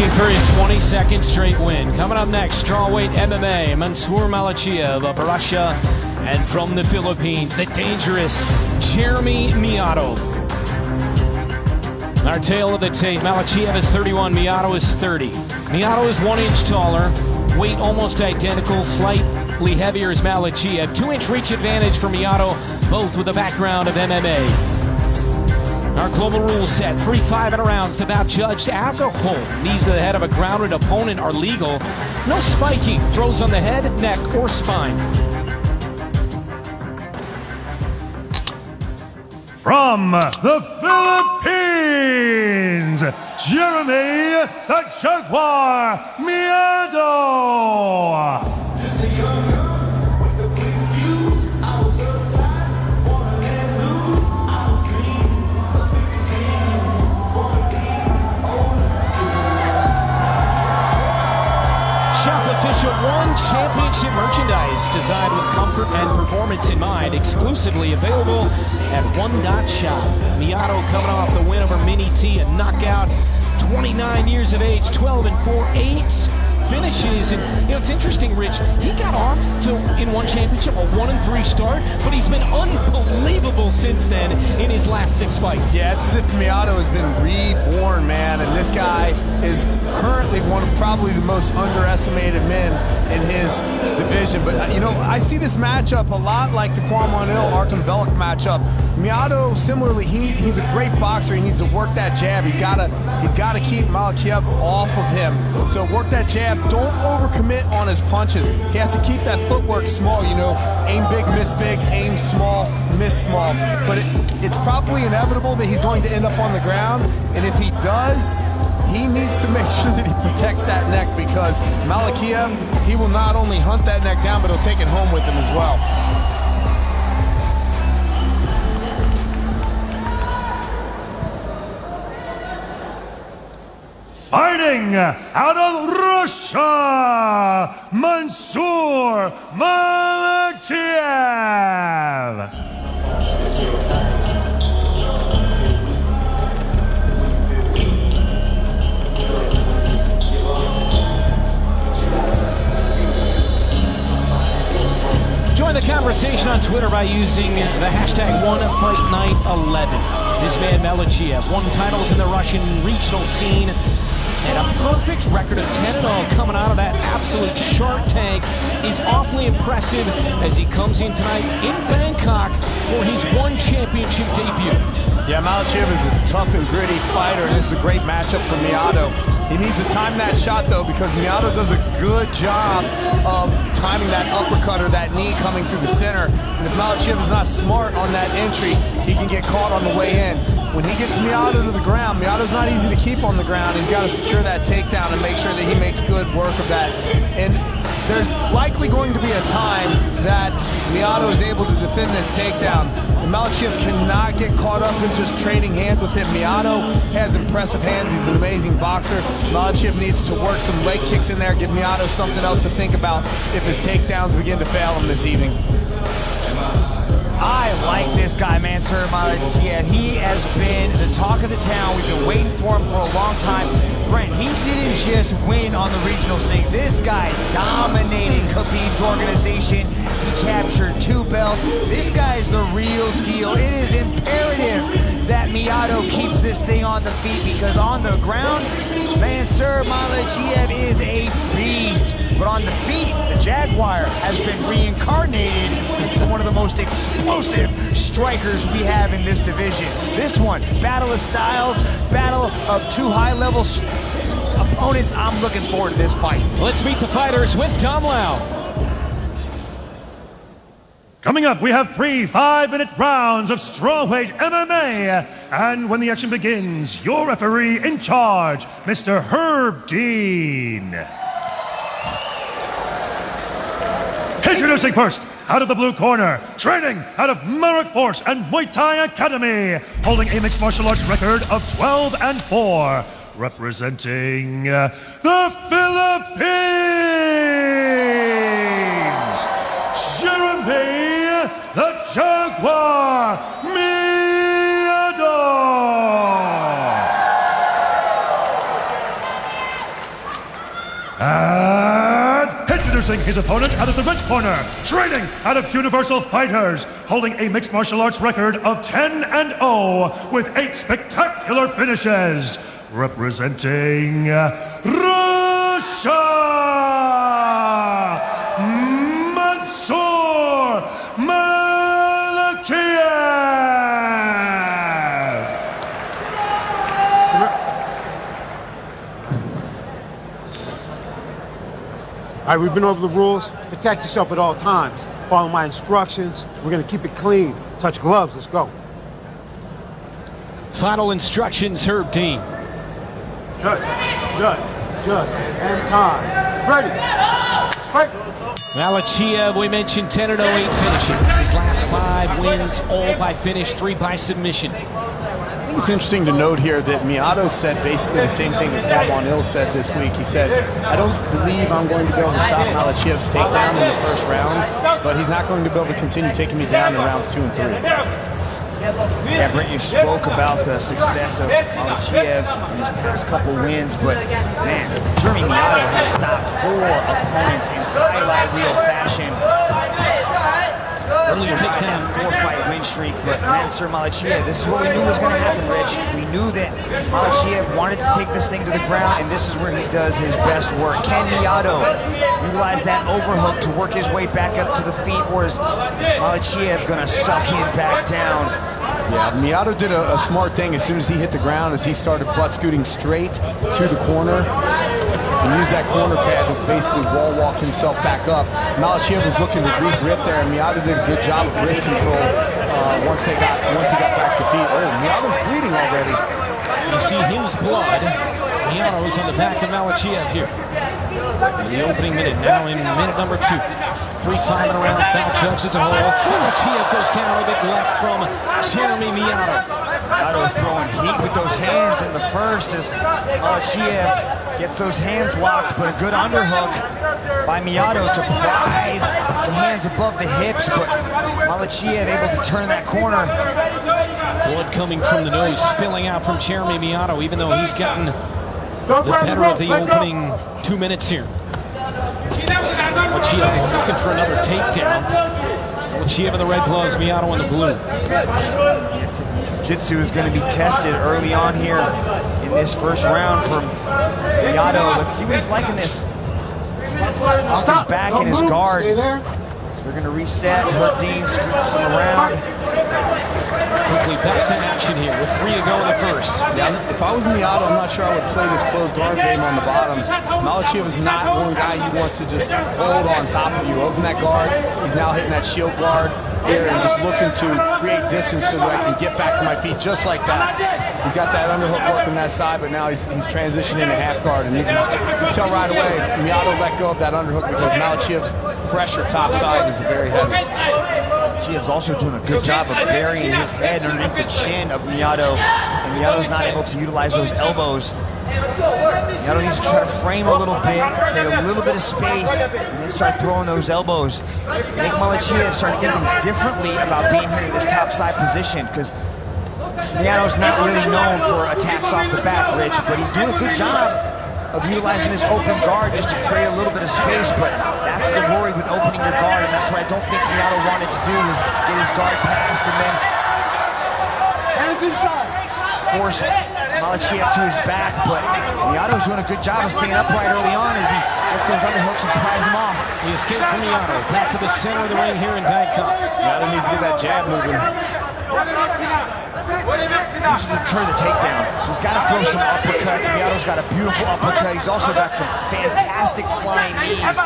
looking for his 22nd straight win. Coming up next, strawweight MMA, Mansur Malchiev of Russia, and from the Philippines, the dangerous Jeremy Miado. Our tale of the tape, Malchiev is 31, Miado is 30. Miado is 1 inch taller, weight almost identical, slightly heavier as Malchiev. 2-inch reach advantage for Miado, both with a background of MMA. Our global rules set, 3 5 rounds, the bout judged as a whole. Knees to the head of a grounded opponent are legal. No spiking, throws on the head, neck, or spine. From the Philippines, Jeremy the Jaguar Miado. Shop Official One Championship merchandise designed with comfort and performance in mind. Exclusively available at One.Shop. Miado coming off the win over Mini T, a knockout. 29 years of age, 12 and 4/8 finishes. And you know, it's interesting, Rich, he got off to in one championship, a 1-3 start, but he's been unbelievable since then in his last 6 fights. Yeah, it's as if Miado has been reborn, man, and this guy is currently one of probably the most underestimated men in his division. But you know, I see this matchup a lot like the Kwamwanil Artem Bellic matchup. Miado, similarly, he's a great boxer. He needs to work that jab. He's got to keep Malchiev off of him. So work that jab. Don't overcommit on his punches. He has to keep that footwork small. You know, aim big, miss big. Aim small, miss small. But it's probably inevitable that he's going to end up on the ground. And if he does, he needs to make sure that he protects that neck, because Malchiev, he will not only hunt that neck down, but he'll take it home with him as well. Fighting out of Russia, Mansur Malchiev. Join the conversation on Twitter by using the hashtag #OneFightNight11. This man, Malchiev, won titles in the Russian regional scene and a perfect record of 10-0 coming out of that absolute Shark Tank is awfully impressive as he comes in tonight in Bangkok for his one championship debut. Yeah, Malchiev is a tough and gritty fighter, and this is a great matchup for Miado. He needs to time that shot, though, because Miado does a good job of timing that uppercut or that knee coming through the center. And if Malchiev is not smart on that entry, he can get caught on the way in. When he gets Miado to the ground, Miado's not easy to keep on the ground. He's got to secure that takedown and make sure that he makes good work of that. And there's likely going to be a time that Miado is able to defend this takedown. And Malchiev cannot get caught up in just trading hands with him. Miado has impressive hands. He's an amazing boxer. Malchiev needs to work some leg kicks in there, give Miado something else to think about if his takedowns begin to fail him this evening. I like this guy, Mansur Malchiev. He has been the talk of the town. We've been waiting for him for a long time. Brent, he didn't just win on the regional scene. This guy dominated Khabib's organization. He captured 2 belts. This guy is the real deal. It is imperative that Miado keeps this thing on the feet, because on the ground, Mansur Malchiev is a beast. But on the feet, the Jaguar has been reincarnated into one of the most explosive strikers we have in this division. This one, battle of styles, battle of 2 high-level opponents. I'm looking forward to this fight. Let's meet the fighters with Tom Lau. Coming up, we have 3 5-minute rounds of strawweight MMA. And when the action begins, your referee in charge, Mr. Herb Dean. Introducing first, out of the blue corner, training out of Merrick Force and Muay Thai Academy, holding a mixed martial arts record of 12 and 4, representing the Philippines, Jeremy the Jaguar Miado. And introducing his opponent out of the red corner, training out of Universal Fighters, holding a mixed martial arts record of 10-0 with 8 spectacular finishes, representing Russia, Mansur Malchiev. All right, we've been over the rules. Protect yourself at all times. Follow my instructions. We're gonna keep it clean. Touch gloves, let's go. Final instructions, Herb Dean. Judge, and time. Ready. Strike. Malchiev, we mentioned 10-0, 8 finishes. His last 5 wins, all by finish, 3 by submission. I think it's interesting to note here that Miado said basically the same thing that Juan said this week. He said, I don't believe I'm going to be able to stop Malchiev's takedown in the first round, but he's not going to be able to continue taking me down in rounds 2 and 3. Yeah, Brent, you spoke about the success of Malchiev in his past couple wins, but man, Jeremy Miado has stopped 4 opponents in highlight reel fashion. Early takedown, 4-fight win streak, but Mansur Malchiev, this is what we knew was going to happen, Rich. We knew that Malchiev wanted to take this thing to the ground, and this is where he does his best work. Can Miado utilize that overhook to work his way back up to the feet, or is Malchiev going to suck him back down? Yeah, Miado did a smart thing as soon as he hit the ground, as he started butt scooting straight to the corner and used that corner pad to basically wall walk himself back up. Malchiev was looking to regrip there, and Miado did a good job of wrist control once he got back to feet. Oh, Miado's bleeding already. You see his blood. Miado is on the back of Malchiev here. In the opening minute, now in minute number 2. 3 5 rounds, bout judged as a whole. Malchiev goes down a bit left from Jeremy Miado. Miado throwing heat with those hands in the first as Malchiev gets those hands locked, but a good underhook by Miado to pry the hands above the hips, but Malchiev able to turn that corner. Blood coming from the nose, spilling out from Jeremy Miado, even though he's gotten the better of the opening 2 minutes here. Malchiev looking for another takedown. Malchiev in the red gloves, Miado in the blue. Jiu-jitsu is going to be tested early on here in this first round from Miado. Let's see what he's like in this. Off his back and his guard. They're going to reset. Herb Dean scoops him around. Quickly back to action here with 3 to go in the first. Yeah, if I was Miado, I'm not sure I would play this closed guard game on the bottom. Malchiev is not one guy you want to just hold on top of you. Open that guard. He's now hitting that shield guard here and just looking to create distance so that I can get back to my feet just like that. He's got that underhook working that side, but now he's transitioning to half guard, and you can tell right away Miado let go of that underhook because Malchiev's pressure top side is very heavy. Malchiev's also doing a good job of burying his head underneath the chin of Miado, and Miado's not able to utilize those elbows. Miado needs to try to frame a little bit, create a little bit of space, and then start throwing those elbows. Make Malchiev start thinking differently about being here in this top side position, because Miado's not really known for attacks off the bat, Rich, but he's doing a good job of utilizing this open guard just to create a little bit of space, but that's the worry with opening your guard, and that's what I don't think Miado wanted to do, is get his guard passed and then force Malchiev to his back, but Miado's doing a good job of staying upright early on as he gets those underhooks and pries him off. The escape from Miado, back to the center of the ring here in Bangkok. Miado needs to get that jab moving. He needs to deter the takedown. He's got to throw some uppercuts. Miado's got a beautiful uppercut. He's also got some fantastic flying knees,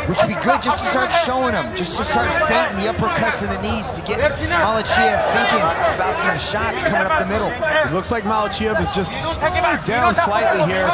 which would be good just to start showing him, just to start feinting the uppercuts and the knees to get Malchiev thinking about some shots coming up the middle. It looks like Malchiev is just down slightly here.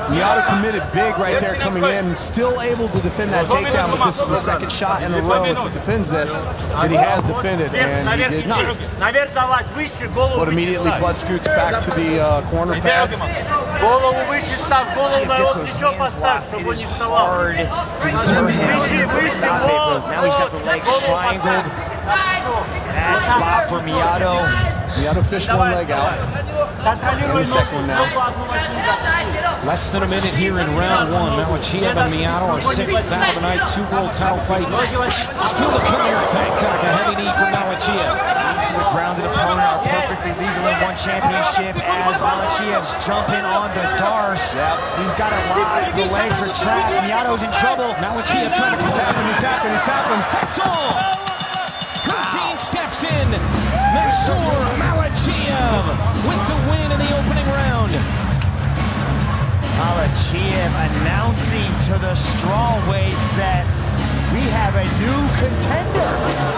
Miado committed big right there coming in, still able to defend that takedown, but this is the second shot in a row if he defends this that he has defended, and he did not. But immediately butt scoots back to the corner pad. Gets those hands locked. It is hard to deter him. Now he's got the legs triangled. Bad spot for Miado. Miado fished one leg out. In the second one now. Less than a minute here in round one. Malchiev and Miado, our sixth battle tonight. 2 world title fights. Still to come here at Bangkok. A heavy knee for Malchiev. The grounded opponent are perfectly legal in one championship as Malchiev's jumping on the Dars. He's got a lot. The legs are trapped. Miado's in trouble. Malchiev trying to He's tapping. That's all. Dean steps in. Mansur Malchiev with the win in the opening round. Malchiev announcing to the strawweights that we have a new contender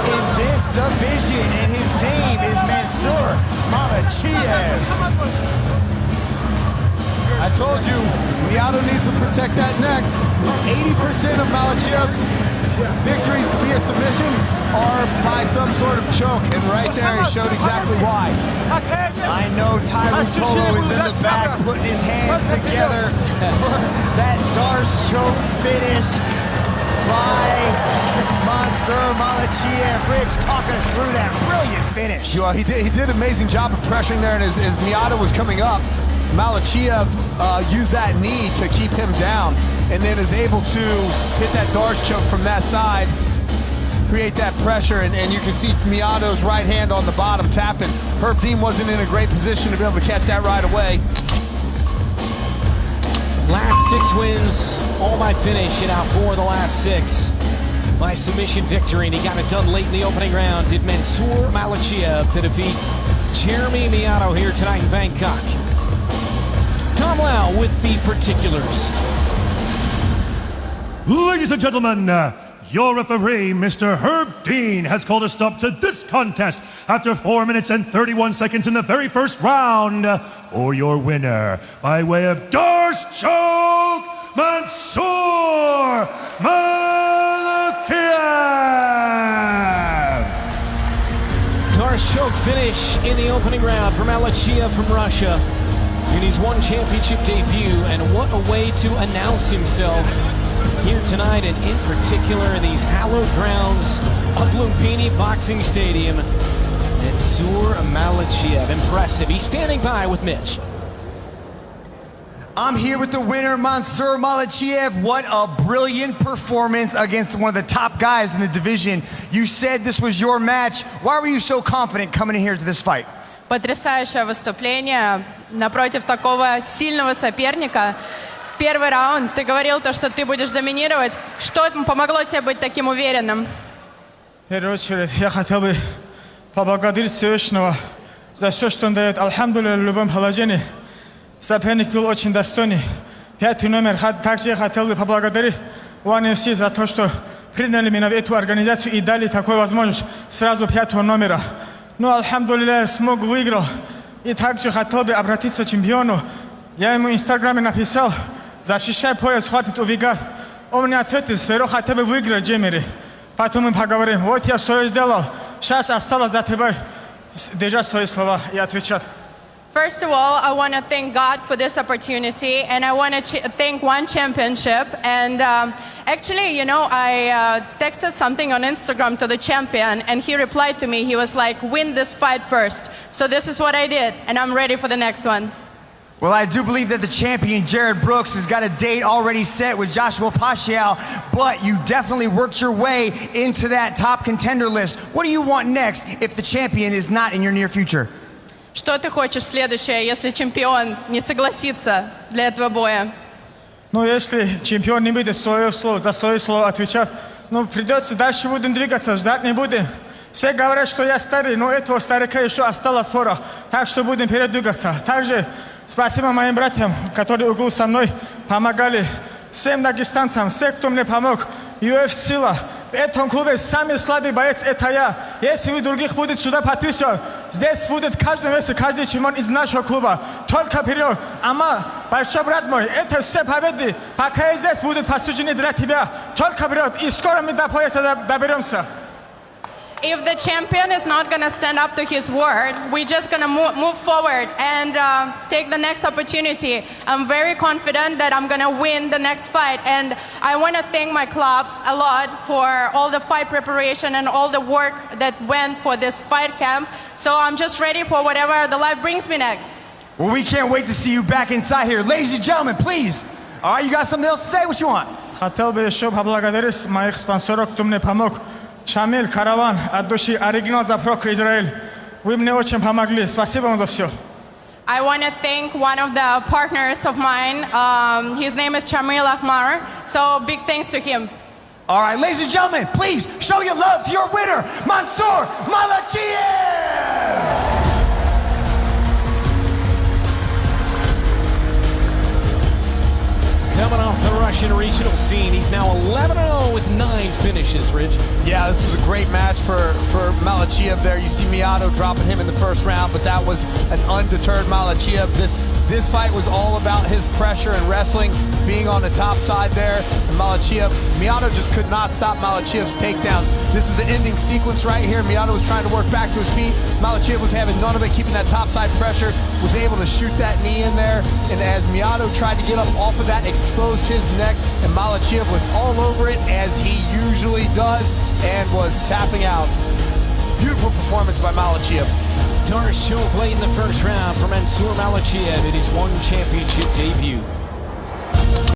in this division, and his name is Mansur Malchiev. I told you, Miado needs to protect that neck. 80% of Malchiev's victories via submission are by some sort of choke, and right there he showed exactly why. I know Tyron Tolo is in the back putting his hands together for that Dars choke finish by Mansur Malchiev. Rich, talk us through that brilliant finish. Well, he did an amazing job of pressuring there, and as Miado was coming up, Malchiev used that knee to keep him down, and then is able to hit that Dars choke from that side, create that pressure, and you can see Miado's right hand on the bottom tapping. Herb Dean wasn't in a great position to be able to catch that right away. Last 6 wins, all by finish, and out 4 of the last 6 by submission victory, and he got it done late in the opening round. Did Mansur Malchiev to defeat Jeremy Miado here tonight in Bangkok. Tom Lau with the particulars. Ladies and gentlemen, your referee, Mr. Herb Dean, has called a stop to this contest after 4 minutes and 31 seconds in the very first round. For your winner, by way of Dars choke, Mansur Malchiev. Dars choke finish in the opening round for Malchiev from Russia in his one championship debut, and what a way to announce himself here tonight, and in particular in these hallowed grounds of Lumpini Boxing Stadium. Mansur Malchiev, impressive. He's standing by with Mitch. I'm here with the winner, Mansur Malchiev. What a brilliant performance against one of the top guys in the division. You said this was your match. Why were you so confident coming in here to this fight? Потрясающее выступление напротив такого сильного соперника. Первый раунд, ты говорил то, что ты будешь доминировать. Что помогло тебе быть таким уверенным? В первую очередь, я хотел бы поблагодарить Всевышнего за все, что он дает. Алхамдулилля, в любом положении. Соперник был очень достойный. 5-й номер. Также я хотел бы поблагодарить УНФС за то, что приняли меня в эту организацию и дали такую возможность сразу 5-го номера. Ну, алхамдулилля, смог выиграл. И также хотел бы обратиться к чемпиону. Я ему в Инстаграме написал: защищай пояс, хватит убегать. Он мне ответил: сперва хотя бы выиграть, Джемери. Потом мы поговорим. Вот я свое сделал. Сейчас осталось за тебя держать свои слова и отвечать. First of all, I want to thank God for this opportunity, and I want to thank One Championship. And actually, you know, I texted something on Instagram to the champion, and he replied to me. He was like, win this fight first. So this is what I did, and I'm ready for the next one. Well, I do believe that the champion, Jared Brooks, has got a date already set with Joshua Pacquiao, but you definitely worked your way into that top contender list. What do you want next if the champion is not in your near future? Что ты хочешь следующее, если чемпион не согласится для этого боя? Ну, если чемпион не будет свое слово, за свое слово отвечать, ну, придется дальше будем двигаться, ждать не будем. Все говорят, что я старый, но этого старика еще осталось пора, так что будем передвигаться. Также спасибо моим братьям, которые в углу со мной помогали, всем дагестанцам, всем, кто мне помог, UFC-сила. В этом клубе самый слабый боец — это я. Если вы других будете сюда подписывать, здесь будет каждый месяц, каждый чемпион из нашего клуба. Только вперед. Ама, большой брат мой, это все победы. Пока я здесь, будут посуждены для тебя. Только вперед. И скоро мы до пояса доберемся. If the champion is not going to stand up to his word, we're just going to move forward and take the next opportunity. I'm very confident that I'm going to win the next fight. And I want to thank my club a lot for all the fight preparation and all the work that went for this fight camp. So I'm just ready for whatever the life brings me next. Well, we can't wait to see you back inside here. Ladies and gentlemen, please. All right, you got something else to say? What you want? Хотел бы еще поблагодарить моих спонсоров, кто мне помог. Шамиль, Караван, от души, оригинал заправка Израиль. Вы мне очень помогли. Спасибо вам за все. I want to thank one of the partners of mine. His name is Chamil Ahmar. So big thanks to him. All right, ladies and gentlemen, please show your love to your winner, Mansur Malchiev! Coming off the Russian regional scene, he's now 11-0 with 9 finishes, Rich. Yeah, this was a great match for Malchiev there. You see Miado dropping him in the first round, but that was an undeterred Malchiev. This fight was all about his pressure and wrestling, being on the top side there. And Miado just could not stop Malchiev's takedowns. This is the ending sequence right here. Miado was trying to work back to his feet. Malchiev was having none of it, keeping that top side pressure, was able to shoot that knee in there. And as Miado tried to get up off of that, exposed his neck, and Malchiev was all over it as he usually does and was tapping out. Beautiful performance by Malchiev. Darce choke late in the first round for Mansur Malchiev in his ONE Championship debut.